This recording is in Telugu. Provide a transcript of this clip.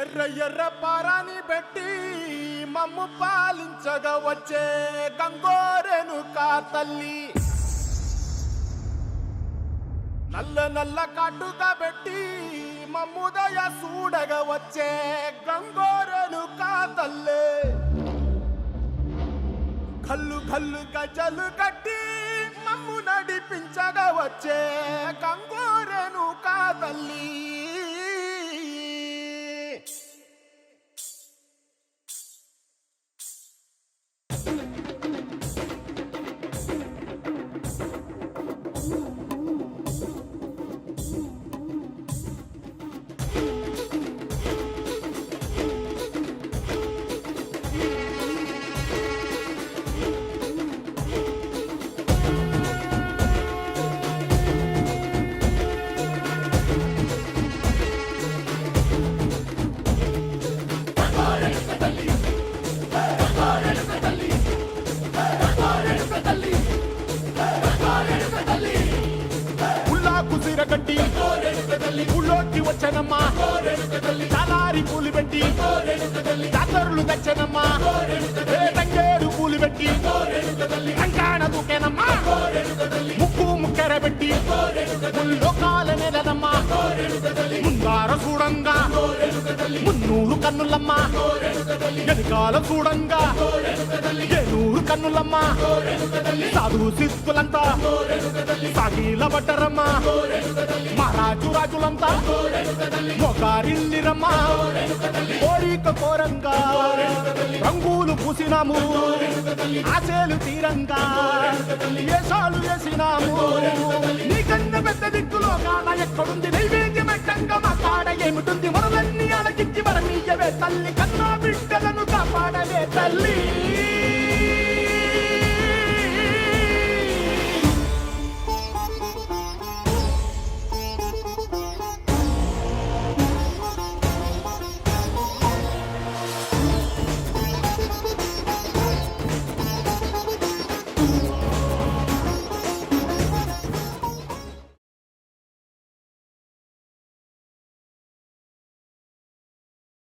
ఎర్ర ఎర్ర పారాని పెట్టి మమ్ము పాలించగా వచ్చే గంగోరెనుకా తల్లి, నల్ల నల్ల కాటుగా పెట్టి మమ్ముదయ చూడగా వచ్చే గంగోరెనుకా తల్లి, కల్లు కల్లు గజలు కట్టి మమ్ము నడిపించగా వచ్చే గంగోరెనుకా తల్లి. గట్టి ఊళ్ళోకి వచ్చనమ్మా, చాలారి పూలు పెట్టి జాతరులు తెచ్చనమ్మా, తంగేరు పూలు పెట్టి రంగాణ దూకేనమ్మా, ముక్కు ముక్కెర పెట్టి లోకాల నెలనమ్మా, ముందార చూడంగా మున్నూరు కన్నులమ్మా, వెనుకాల చూడంగా ఏనూరు కన్నులమ్మా, సాధు సిద్ధులంతా సాగిల పట్టరమ్మా, మహారాజు రాజులంతా మొగారిల్లిరమ్మా, కోరిక కోరంగా రంగులు పూసినాము, ఆశలు తీరంగా వేషాలు వేసినాము, నీకన్నా పెద్ద దిక్కులో కాన ఎక్కడుంది, నైవేద్యం ఎట్టంగా మా కాడ ఏమిటుంది, మనలన్నీ అడగిచ్చి వరమీయవే తల్లి, కన్నా బిడ్డలను కాపాడవే తల్లి.